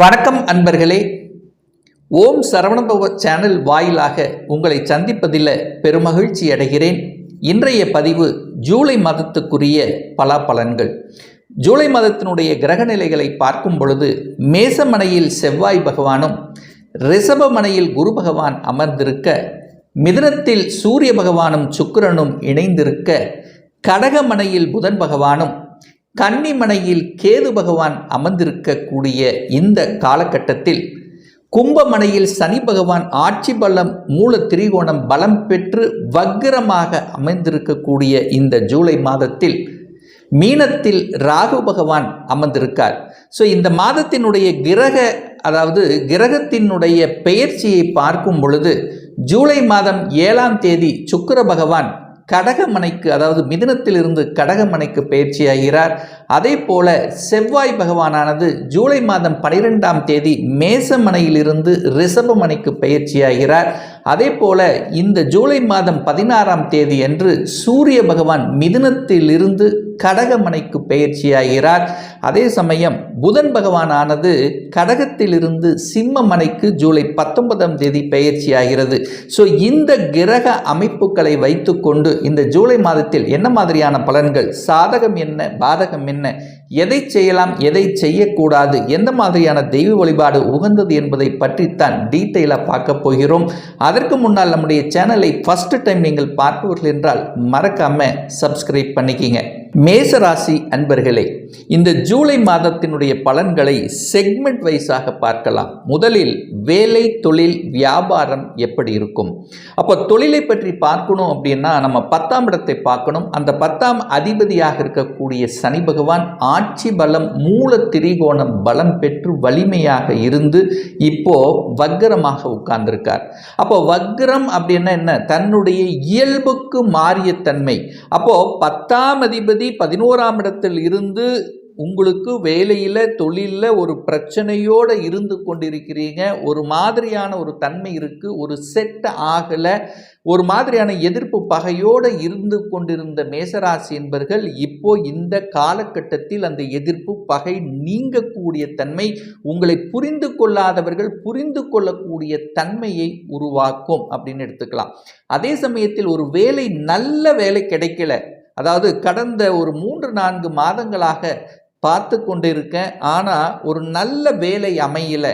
வணக்கம் அன்பர்களே. ஓம் சரவணபவ சேனல் வாயிலாக உங்களை சந்திப்பதில் பெருமகிழ்ச்சி அடைகிறேன். இன்றைய பதிவு ஜூலை மாதத்துக்குரிய பலாபலன்கள். ஜூலை மாதத்தினுடைய கிரகநிலைகளை பார்க்கும் பொழுது மேசமனையில் செவ்வாய் பகவானும் ரிஷபமனையில் குரு பகவான் அமர்ந்திருக்க, மிதுனத்தில் சூரிய பகவானும் சுக்கிரனும் இணைந்திருக்க, கடகமனையில் புதன் பகவானும் கன்னிமனையில் கேது பகவான் அமர்ந்திருக்கக்கூடிய இந்த காலகட்டத்தில் கும்பமனையில் சனி பகவான் ஆட்சி பலம் மூல திரிகோணம் பலம் பெற்று வக்கிரமாக அமைந்திருக்கக்கூடிய இந்த ஜூலை மாதத்தில் மீனத்தில் ராகு பகவான் அமர்ந்திருக்கார். ஸோ இந்த மாதத்தினுடைய கிரகத்தினுடைய பெயர்ச்சியை பார்க்கும் பொழுது ஜூலை மாதம் 7ஆம் தேதி சுக்கிர பகவான் கடகமனைக்கு, அதாவது மிதுனத்திலிருந்து கடகமனைக்கு பயிற்சியாகிறார். அதே போல செவ்வாய் பகவானானது ஜூலை மாதம் 12ஆம் தேதி மேசமனையிலிருந்து ரிஷபமனைக்கு பயிற்சியாகிறார். அதே போல இந்த ஜூலை மாதம் 16ஆம் தேதி அன்று சூரிய பகவான் மிதுனத்திலிருந்து கடகமனைக்கு பயிற்சியாகிறார். அதே சமயம் புதன் பகவானானது கடகத்திலிருந்து சிம்மமனைக்கு ஜூலை 19ஆம் தேதி பயிற்சியாகிறது. ஸோ இந்த கிரக அமைப்புகளை வைத்துக்கொண்டு இந்த ஜூலை மாதத்தில் என்ன மாதிரியான பலன்கள், சாதகம் என்ன, பாதகம் என்ன, எதை செய்யலாம், எதை செய்யக்கூடாது, எந்த மாதிரியான தெய்வ வழிபாடு உகந்தது என்பதை பற்றித்தான் டீட்டெயிலாக பார்க்க போகிறோம். அதற்கு முன்னால் நம்முடைய சேனலை ஃபர்ஸ்ட் டைம் நீங்கள் பார்ப்பவர்கள் என்றால் மறக்காம சப்ஸ்கிரைப் பண்ணிக்கிங்க. மேசராசி அன்பர்களே, இந்த ஜூலை மாதத்தினுடைய பலன்களை செக்மெண்ட் வைஸாக பார்க்கலாம். முதலில் வேலை, தொழில், வியாபாரம் எப்படி இருக்கும். அப்போ தொழிலை பற்றி பார்க்கணும் அப்படின்னா நம்ம 10ஆம் இடத்தை பார்க்கணும். அந்த 10ஆம் அதிபதியாக இருக்கக்கூடிய சனி பகவான் ஆட்சி பலம் மூல திரிகோணம் பலம் பெற்று வலிமையாக இருந்து இப்போ வக்கிரமாக உட்கார்ந்திருக்கார். அப்போ வக்கிரம் அப்படின்னா என்ன? தன்னுடைய இயல்புக்கு மாறிய தன்மை. அப்போ 10ஆம் அதிபதி 11ஆம் இடத்தில் இருந்து உங்களுக்கு வேலையில், தொழிலில் ஒரு பிரச்சனையோடு இருந்து கொண்டிருக்கிறீங்க. ஒரு மாதிரியான ஒரு தன்மை இருக்குது, ஒரு செட் ஆகலை, ஒரு மாதிரியான எதிர்ப்பு பகையோடு இருந்து கொண்டிருந்த மேசராசி என்பர்கள் இப்போ இந்த காலகட்டத்தில் அந்த எதிர்ப்பு பகை நீங்கக்கூடிய தன்மை, உங்களை புரிந்து கொள்ளாதவர்கள் புரிந்து கொள்ளக்கூடிய தன்மையை உருவாக்கும் அப்படின்னு எடுத்துக்கலாம். அதே சமயத்தில் ஒரு வேலை, நல்ல வேலை கிடைக்கல, அதாவது கடந்த ஒரு 3-4 மாதங்களாக பார்த்து கொண்டிருக்கேன், ஆனால் ஒரு நல்ல வேலை அமையல,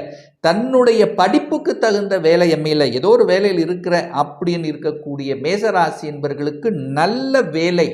தன்னுடைய படிப்புக்கு தகுந்த வேலை அமையல, ஏதோ ஒரு வேலையில் இருக்கிற அப்படின்னு இருக்கக்கூடிய மேசராசி என்பவர்களுக்கு நல்ல வேலை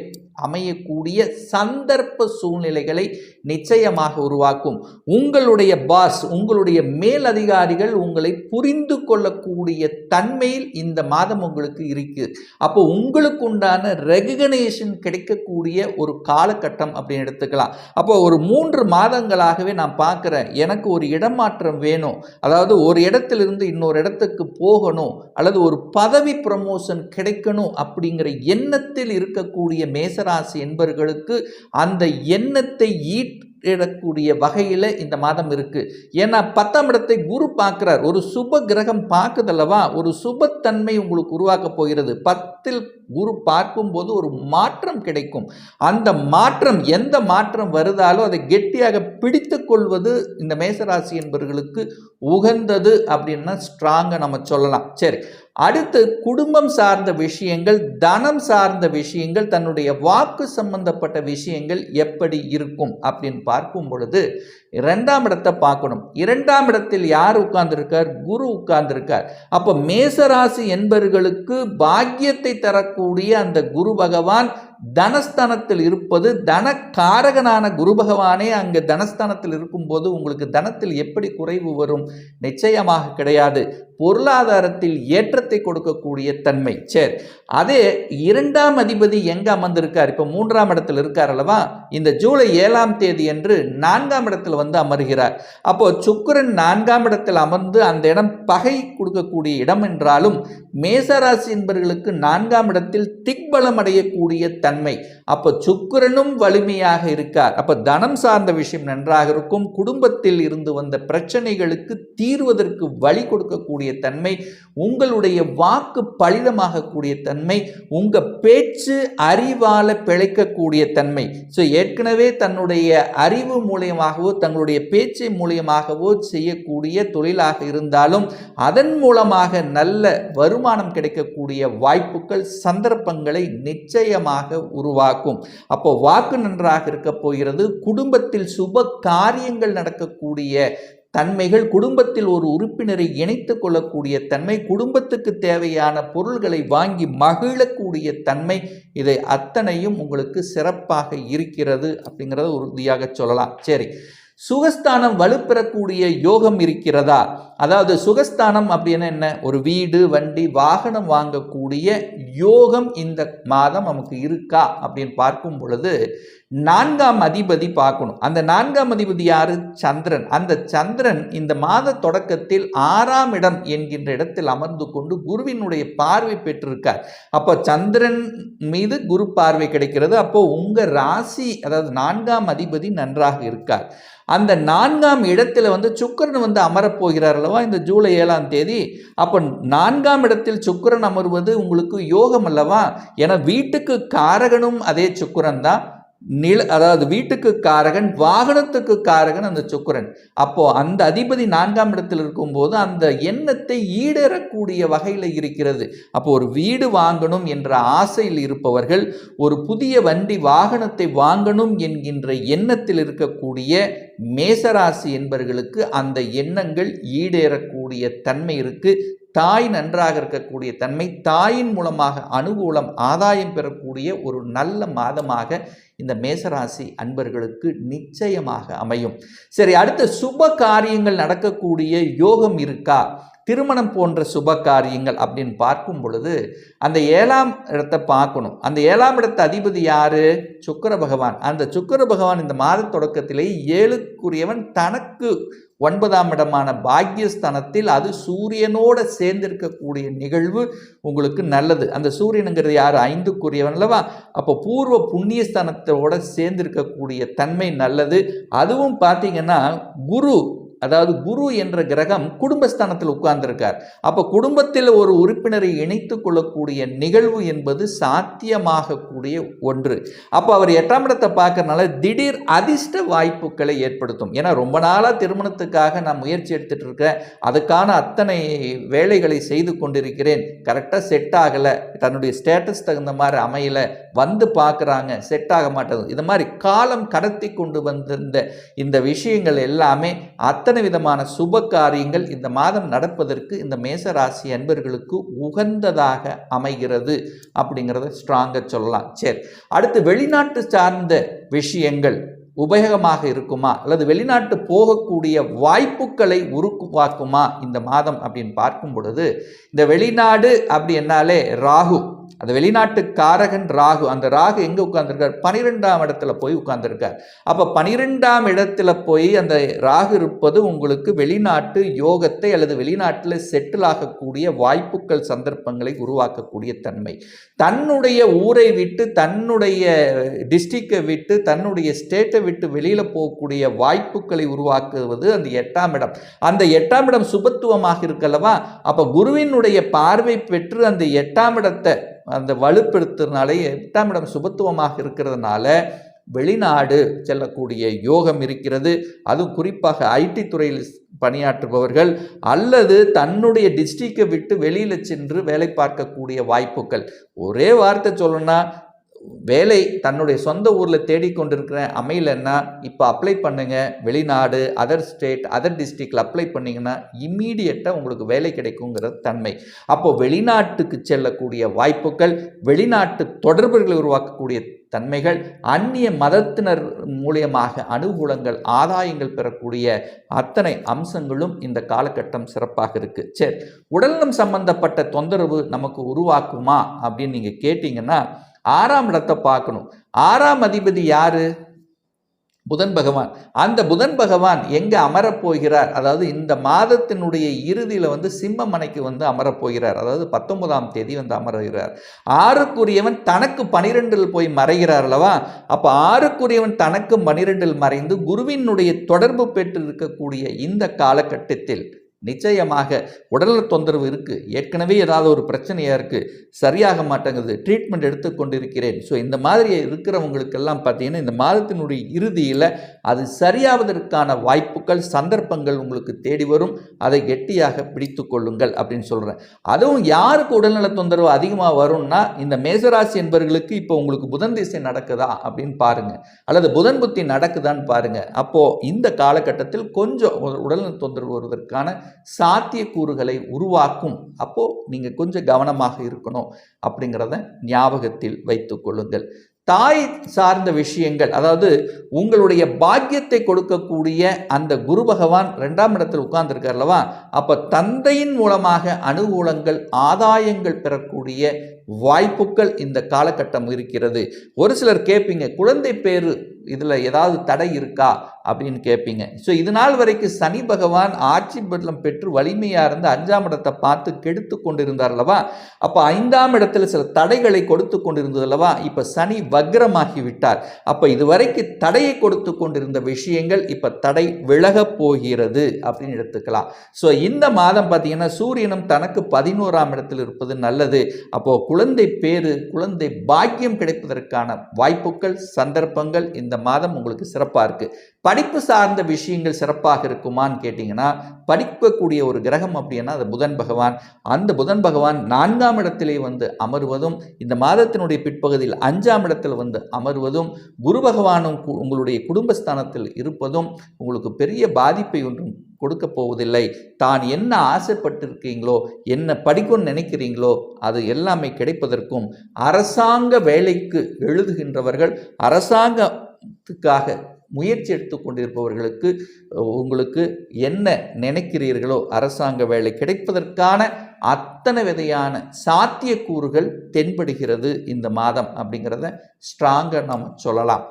அமையக்கூடிய சந்தர்ப்ப சூழ்நிலைகளை நிச்சயமாக உருவாக்கும். உங்களுடைய பாஸ், உங்களுடைய மேல் அதிகாரிகள் உங்களை புரிந்து கொள்ளக்கூடிய தன்மையில் இந்த மாதம் உங்களுக்கு இருக்கு. அப்போ உங்களுக்கு உண்டான ரெகக்னேஷன் கிடைக்கக்கூடிய ஒரு காலகட்டம் அப்படின்னு எடுத்துக்கலாம். அப்போ ஒரு 3 மாதங்களாகவே நான் பார்க்குறேன், எனக்கு ஒரு இடமாற்றம் வேணும், அதாவது ஒரு இடத்திலிருந்து இன்னொரு இடத்துக்கு போகணும், அல்லது ஒரு பதவி ப்ரமோஷன் கிடைக்கணும் அப்படிங்கிற எண்ணத்தில் இருக்கக்கூடிய மேசராசி என்பவர்களுக்கு அந்த எண்ணத்தை ஈடக்கூடிய வகையில் இந்த மாதம் இருக்கு. ஏன்னா 10ஆம் இடத்தை குரு பார்க்கிறார், ஒரு சுப கிரகம் பார்க்குதல்லவா, ஒரு சுபத்தன்மை உங்களுக்கு உருவாக்க போகிறது. 10இல் குரு பார்க்கும்போது ஒரு மாற்றம் கிடைக்கும். அந்த மாற்றம், எந்த மாற்றம் வருதாலோ அதை கெட்டியாக பிடித்து கொள்வது இந்த மேசராசி என்பவர்களுக்கு உகந்தது அப்படின்னா ஸ்ட்ராங்காக நம்ம சொல்லலாம். சரி, அடுத்து குடும்பம் சார்ந்த விஷயங்கள், தனம் சார்ந்த விஷயங்கள், தன்னுடைய வாக்கு சம்பந்தப்பட்ட விஷயங்கள் எப்படி இருக்கும் அப்படின்னு பார்க்கும் பொழுது 2ஆம் இடத்தை பார்க்கணும். 2ஆம் இடத்தில் யார் உட்கார்ந்திருக்கார்? குரு உட்கார்ந்திருக்கார். அப்போ மேசராசி என்பவர்களுக்கு பாக்கியத்தை தரக்கூடிய அந்த குரு பகவான் தனஸ்தானத்தில் இருப்பது, தனக்காரகனான குரு பகவானே அங்கே தனஸ்தானத்தில் இருக்கும்போது உங்களுக்கு தனத்தில் எப்படி குறைவு வரும்? நிச்சயமாக கிடையாது. பொருளாதாரத்தில் ஏற்றத்தை கொடுக்கக்கூடிய தன்மை. சரி, அதே 2ஆம் அதிபதி எங்கே அமர்ந்திருக்கார்? இப்போ 3ஆம் இடத்தில் இருக்கார் அல்லவா. இந்த ஜூலை 7ஆம் தேதி அன்று 4ஆம் இடத்தில் வந்து அமர்கிறார். அப்போ சுக்கிரன் 4ஆம் இடத்தில் அமர்ந்து அந்த இடம் பகை கொடுக்கக்கூடிய இடம் என்றாலும் மேசராசி என்பவர்களுக்கு 4ஆம் இடத்தில் திக்பலம் அடையக்கூடிய தன்மை. அப்ப சுக்கிரனும் வலிமையாக இருக்கார். அப்ப தனம் சார்ந்த விஷயம் நன்றாக இருக்கும். குடும்பத்தில் இருந்து வந்த பிரச்சனைகளுக்கு தீர்வதற்கு வழி கொடுக்கக்கூடிய தன்மை, உங்களுடைய வாக்கு பலிதமாகக்கூடிய தன்மை, உங்க பேச்சு அறிவால பிழைக்கக்கூடிய தன்மை. ஸோ ஏற்கனவே தன்னுடைய அறிவு மூலியமாகவோ தங்களுடைய பேச்சை மூலியமாகவோ செய்யக்கூடிய தொழிலாக இருந்தாலும் அதன் மூலமாக நல்ல வருமானம் கிடைக்கக்கூடிய வாய்ப்புகள் சந்தர்ப்பங்களை நிச்சயமாக உருவாக்கும். அப்போ வாக்கு நன்றாக இருக்க போகிறது. குடும்பத்தில் சுப காரியங்கள் நடக்கக்கூடிய தன்மைகள், குடும்பத்தில் ஒரு உறுப்பினரை இணைத்துக் கொள்ளக்கூடிய தன்மை, குடும்பத்துக்கு தேவையான பொருள்களை வாங்கி மகிழக்கூடிய தன்மை, இதை அத்தனையும் உங்களுக்கு சிறப்பாக இருக்கிறது அப்படிங்கிறத உறுதியாக சொல்லலாம். சரி, சுகஸ்தானம் வலுப்பெறக்கூடிய யோகம் இருக்கிறதா? அதாவது சுகஸ்தானம் அப்படின்னா என்ன? ஒரு வீடு, வண்டி, வாகனம் வாங்கக்கூடிய யோகம் இந்த மாதம் நமக்கு இருக்கா அப்படின்னு பார்க்கும் பொழுது 4ஆம் அதிபதி பார்க்கணும். அந்த 4ஆம் அதிபதி யாரு? சந்திரன். அந்த சந்திரன் இந்த மாத தொடக்கத்தில் 6ஆம் இடம் என்கின்ற இடத்தில் அமர்ந்து கொண்டு குருவினுடைய பார்வை பெற்றிருக்கார். அப்போ சந்திரன் மீது குரு பார்வை கிடைக்கிறது. அப்போ உங்க ராசி, அதாவது 4ஆம் அதிபதி நன்றாக இருக்கார். அந்த 4ஆம் இடத்துல சுக்கிரன் அமரப்போகிறார் அல்லவா இந்த ஜூலை 7ஆம் தேதி. அப்போ 4ஆம் இடத்தில் சுக்கிரன் அமர்வது உங்களுக்கு யோகம் அல்லவா? ஏன்னா வீட்டுக்கு காரகனும் அதே சுக்கிரன் தான். அதாவது வீட்டுக்கு காரகன், வாகனத்துக்கு காரகன் அந்த சுக்கிரன். அப்போ அந்த அதிபதி 4ஆம் இடத்தில் இருக்கும்போது அந்த எண்ணத்தை ஈடேறக்கூடிய வகையில் இருக்கிறது. அப்போ ஒரு வீடு வாங்கணும் என்ற ஆசையில் இருப்பவர்கள், ஒரு புதிய வண்டி வாகனத்தை வாங்கணும் என்கின்ற எண்ணத்தில் இருக்கக்கூடிய மேசராசி என்பவர்களுக்கு அந்த எண்ணங்கள் ஈடேறக்கூடிய தன்மை இருக்கு. தாய் நன்றாக இருக்கக்கூடிய தன்மை, தாயின் மூலமாக அனுகூலம், ஆதாயம் பெறக்கூடிய ஒரு நல்ல மாதமாக இந்த மேசராசி அன்பர்களுக்கு நிச்சயமாக அமையும். சரி, அடுத்த சுப காரியங்கள் நடக்கக்கூடிய யோகம் இருக்கா? திருமணம் போன்ற சுப காரியங்கள் அப்படின்னு பார்க்கும் பொழுது அந்த 7ஆம் இடத்தை பார்க்கணும். அந்த 7ஆம் இடத்த அதிபதி யாரு? சுக்கிர பகவான். அந்த சுக்கிர பகவான் இந்த மாத தொடக்கத்திலே 7க்குரியவன் தனக்கு 9ஆம் இடமான பாக்யஸ்தானத்தில், அது சூரியனோட சேர்ந்திருக்கக்கூடிய நிகழ்வு உங்களுக்கு நல்லது. அந்த சூரியனுங்கிறது யார்? 5க்குரியவன் அல்லவா? அப்போ பூர்வ புண்ணியஸ்தானத்தோட சேர்ந்திருக்கக்கூடிய தன்மை நல்லது. அதுவும் பார்த்தீங்கன்னா குரு, அதாவது குரு என்ற கிரகம் குடும்பஸ்தானத்தில் உட்கார்ந்திருக்கார். அப்போ குடும்பத்தில் ஒரு உறுப்பினரை இணைத்து கொள்ளக்கூடிய நிகழ்வு என்பது சாத்தியமாகக்கூடிய ஒன்று. அப்போ அவர் 8ஆம் இடத்தை பார்க்கறதுனால திடீர் அதிர்ஷ்ட வாய்ப்புகளை ஏற்படுத்தும். ஏன்னா ரொம்ப நாளாக திருமணத்துக்காக நான் முயற்சி எடுத்துட்டு இருக்கேன், அதுக்கான அத்தனை வேலைகளை செய்து கொண்டிருக்கிறேன், கரெக்டாக செட் ஆகலை, தன்னுடைய ஸ்டேட்டஸ் தகுந்த மாதிரி அமையலை, பார்க்குறாங்க, செட் ஆக மாட்டேங்குது, இது மாதிரி காலம் கடத்தி கொண்டு வந்திருந்த இந்த விஷயங்கள் எல்லாமே அத்தனை விதமான சுப காரியங்கள் இந்த மாதம் நடப்பதற்கு இந்த மேசராசி அன்பர்களுக்கு உகந்ததாக அமைகிறது அப்படிங்கிறத ஸ்ட்ராங்காக சொல்லலாம். சரி, அடுத்து வெளிநாட்டு சார்ந்த விஷயங்கள் உபயோகமாக இருக்குமா, அல்லது வெளிநாட்டு போகக்கூடிய வாய்ப்புகளை உருவாக்குமா இந்த மாதம் அப்படின்னு பார்க்கும் பொழுது, இந்த வெளிநாடு அப்படி என்னாலே ராகு, அந்த வெளிநாட்டு காரகன் ராகு. அந்த ராகு எங்கே உட்கார்ந்துருக்கார்? 12ஆம் இடத்துல போய் உட்கார்ந்துருக்கார். அப்போ 12ஆம் இடத்துல போய் அந்த ராகு இருப்பது உங்களுக்கு வெளிநாட்டு யோகத்தை அல்லது வெளிநாட்டில் செட்டில் ஆகக்கூடிய வாய்ப்புகள், சந்தர்ப்பங்களை உருவாக்கக்கூடிய தன்மை. தன்னுடைய ஊரை விட்டு, தன்னுடைய டிஸ்ட்ரிக்டை விட்டு, தன்னுடைய ஸ்டேட்டை விட்டு வெளியில் போகக்கூடிய வாய்ப்புகளை உருவாக்குவது அந்த 8ஆம் இடம். அந்த 8ஆம் இடம் சுபத்துவமாக இருக்கல்லவா? அப்போ குருவினுடைய பார்வை பெற்று அந்த 8ஆம் இடத்தை அந்த வலுப்படுத்துறதுனால 8ஆம் இடம் சுபத்துவமாக இருக்கிறதுனால வெளிநாடு செல்லக்கூடிய யோகம் இருக்கிறது. அதுவும் குறிப்பாக ஐடி துறையில் பணியாற்றுபவர்கள் அல்லது தன்னுடைய டிஸ்ட்ரிக்டை விட்டு வெளியில் சென்று வேலை பார்க்கக்கூடிய வாய்ப்புகள். ஒரே வார்த்தை சொல்லணும்னா, வேலை தன்னுடைய சொந்த ஊரில் தேடிக்கொண்டிருக்கிறேன், அமையலைன்னா இப்போ அப்ளை பண்ணுங்க, வெளிநாடு, அதர் ஸ்டேட், அதர் டிஸ்ட்ரிக்டில் அப்ளை பண்ணிங்கன்னா இம்மீடியட்டாக உங்களுக்கு வேலை கிடைக்குங்கிற தன்மை. அப்போது வெளிநாட்டுக்கு செல்லக்கூடிய வாய்ப்புகள், வெளிநாட்டு தொடர்புகளை உருவாக்கக்கூடிய தன்மைகள், அந்நிய மதத்தினர் மூலியமாக அனுகூலங்கள், ஆதாயங்கள் பெறக்கூடிய அத்தனை அம்சங்களும் இந்த காலகட்டம் சிறப்பாக இருக்கு. சரி, உடல்நலம் சம்பந்தப்பட்ட தொந்தரவு நமக்கு உருவாக்குமா அப்படின்னு நீங்கள் கேட்டிங்கன்னா 6ஆம் இடத்தை பார்க்கணும். 6ஆம் அதிபதி யாரு? புதன் பகவான். அந்த புதன் பகவான் எங்கே அமரப்போகிறார், அதாவது இந்த மாதத்தினுடைய இறுதியில் சிம்ம மனைக்கு அமரப்போகிறார். அதாவது 19ஆம் தேதி அமர்கிறார். 6க்குரியவன் தனக்கு 12இல் போய் மறைகிறார் அல்லவா? அப்போ 6க்குரியவன் தனக்கு 12இல் மறைந்து குருவினுடைய தொடர்பு பெற்று இருக்கக்கூடிய இந்த காலகட்டத்தில் நிச்சயமாக உடல்நல தொந்தரவு இருக்குது, ஏற்கனவே ஏதாவது ஒரு பிரச்சனையாக இருக்குது, சரியாக மாட்டேங்குது, ட்ரீட்மெண்ட் எடுத்துக்கொண்டிருக்கிறேன். ஸோ இந்த மாதிரி இருக்கிறவங்களுக்கெல்லாம் பார்த்தீங்கன்னா இந்த மாதத்தினுடைய இறுதியில் அது சரியாவதற்கான வாய்ப்புகள் சந்தர்ப்பங்கள் உங்களுக்கு தேடி வரும். அதை கெட்டியாக பிடித்து கொள்ளுங்கள் அப்படின்னு சொல்கிறேன். அதுவும் யாருக்கு உடல்நல தொந்தரவு அதிகமாக வரும்னா இந்த மேசராசி என்பவர்களுக்கு இப்போ உங்களுக்கு புதன் திசை நடக்குதா அப்படின்னு பாருங்கள், அல்லது புதன் புத்தி நடக்குதான்னு பாருங்கள். அப்போது இந்த காலகட்டத்தில் கொஞ்சம் உடல்நல தொந்தரவு வருவதற்கான சாத்தியக்கூறுகளை உருவாக்கும். அப்போ நீங்க கொஞ்சம் கவனமாக இருக்கணும் அப்படிங்கிறத ஞாபகத்தில் வைத்துக் கொள்ளுங்கள். தாய் சார்ந்த விஷயங்கள், அதாவது உங்களுடைய பாக்கியத்தை கொடுக்கக்கூடிய அந்த குரு பகவான் 2ஆம் இடத்தில் உட்கார்ந்துருக்கார் அல்லவா? அப்ப தந்தையின் மூலமாக அனுகூலங்கள் ஆதாயங்கள் பெறக்கூடிய வாய்ப்புகள் இந்த காலகட்டம் இருக்கிறது. ஒரு சிலர் கேட்பீங்க, குழந்தை பேரு இதில் ஏதாவது தடை இருக்கா அப்படின்னு கேட்பீங்க. ஸோ இது நாள் வரைக்கும் சனி பகவான் ஆட்சி பலம் பெற்று வலிமையாக இருந்து 5ஆம் இடத்தை பார்த்து கெடுத்து கொண்டிருந்தார் அல்லவா? அப்போ 5ஆம் இடத்துல சில தடைகளை கொடுத்து கொண்டிருந்தது அல்லவா? இப்போ சனி வக்ரமாகி விட்டார். அப்போ இதுவரைக்கும் தடையை கொடுத்து கொண்டிருந்த விஷயங்கள் இப்போ தடை விலகப் போகிறது அப்படின்னு எடுத்துக்கலாம். ஸோ இந்த மாதம் பார்த்தீங்கன்னா சூரியனும் தனக்கு 11ஆம் இடத்தில் இருப்பது நல்லது. அப்போது குழந்தை பேரு குழந்தை பாக்கியம் கிடைப்பதற்கான வாய்ப்புகள் சந்தர்ப்பங்கள் இந்த மாதம் உங்களுக்கு சிறப்பாக இருக்குது. படிப்பு சார்ந்த விஷயங்கள் சிறப்பாக இருக்குமான்னு கேட்டிங்கன்னா, படிக்கக்கூடிய ஒரு கிரகம் அப்படின்னா அது புதன் பகவான். அந்த புதன் பகவான் 4ஆம் இடத்திலே அமர்வதும் இந்த மாதத்தினுடைய பிற்பகுதியில் 5ஆம் இடத்தில் அமர்வதும் குரு பகவானும் உங்களுடைய குடும்பஸ்தானத்தில் இருப்பதும் உங்களுக்கு பெரிய பாதிப்பை ஒன்றும் கொடுக்க போவதில்லை. தான் என்ன ஆசைப்பட்டிருக்கீங்களோ, என்ன படிக்கணும்னு நினைக்கிறீங்களோ அது எல்லாமே கிடைப்பதற்கும், அரசாங்க வேலைக்கு எழுதுகின்றவர்கள், அரசாங்கத்துக்காக முயற்சி எடுத்துக்கொண்டிருப்பவர்களுக்கு உங்களுக்கு என்ன நினைக்கிறீர்களோ அரசாங்க வேலை கிடைப்பதற்கான அத்தனை விதையான சாத்தியக்கூறுகள் தென்படுகிறது இந்த மாதம் அப்படிங்கிறத ஸ்ட்ராங்காக நம்ம சொல்லலாம்.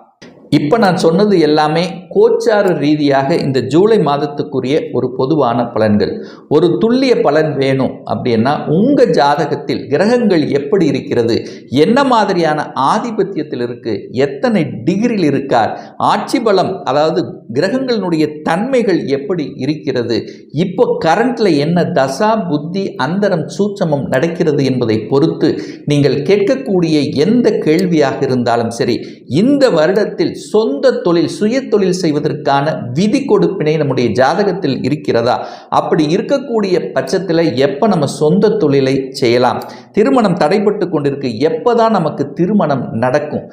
இப்போ நான் சொன்னது எல்லாமே கோச்சார ரீதியாக இந்த ஜூலை மாதத்துக்குரிய ஒரு பொதுவான பலன்கள். ஒரு துல்லிய பலன் வேணும் அப்படின்னா உங்கள் ஜாதகத்தில் கிரகங்கள் எப்படி இருக்கிறது, என்ன மாதிரியான ஆதிபத்தியத்தில் இருக்குது, எத்தனை டிகிரியில் இருக்கார், ஆட்சி பலம் அதாவது கிரகங்களினுடைய தன்மைகள் எப்படி இருக்கிறது, இப்போ கரண்ட்ல என்ன தசா புத்தி அந்தரம் சூட்சமம் நடக்கிறது என்பதை பொறுத்து நீங்கள் கேட்கக்கூடிய எந்த கேள்வியாக இருந்தாலும் சரி, இந்த வருடத்தில் சொந்த தொழில் சுய தொழில் செய்வதற்கான விதி கொடுப்பினை நம்முடைய ஜாதகத்தில் இருக்கிறதா, அப்படி இருக்கக்கூடிய பட்சத்தில் எப்போ நம்ம சொந்த தொழிலை செய்யலாம், திருமணம் தடைப்பட்டு கொண்டிருக்கு எப்போதான் நமக்கு திருமணம் நடக்கும்,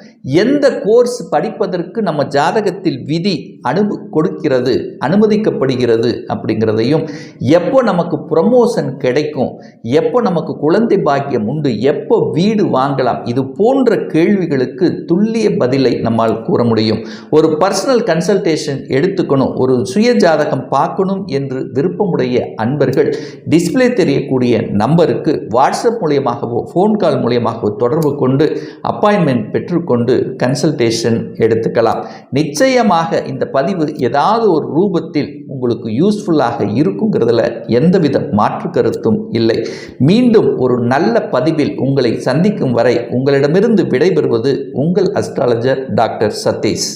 எந்த கோர்ஸ் படிப்பதற்கு நம்ம ஜாதகத்தில் விதி கொடுக்கிறது அனுமதிக்கப்படுகிறது அப்படிங்கிறதையும், எப்போ நமக்கு ப்ரமோஷன் கிடைக்கும், எப்போ நமக்கு குழந்தை பாக்கியம் உண்டு, எப்போ வீடு வாங்கலாம், இது போன்ற கேள்விகளுக்கு துல்லிய பதிலை நம்மால் கூற முடியும். ஒரு பர்சனல் கன்சல்டேஷன் எடுத்துக்கணும், ஒரு சுய ஜாதகம் பார்க்கணும் என்று விருப்பமுடைய அன்பர்கள் டிஸ்பிளே தெரியக்கூடிய நம்பருக்கு வாட்ஸ்அப் மூலியமாகவோ ஃபோன் கால் மூலியமாகவோ தொடர்பு கொண்டு அப்பாயின்மெண்ட் பெற்றுக்கொண்டு கன்சல்டேஷன் எடுத்துக்கலாம். நிச்சயமாக இந்த பதிவு ஏதாவது ஒரு ரூபத்தில் உங்களுக்கு யூஸ்ஃபுல்லாக இருக்குங்கிறதுல எந்தவித மாற்று கருத்தும் இல்லை. மீண்டும் ஒரு நல்ல பதிவில் உங்களை சந்திக்கும் வரை உங்களிடமிருந்து விடைபெறுவது உங்கள் அஸ்ட்ராலஜர் டாக்டர் சதீஷ்.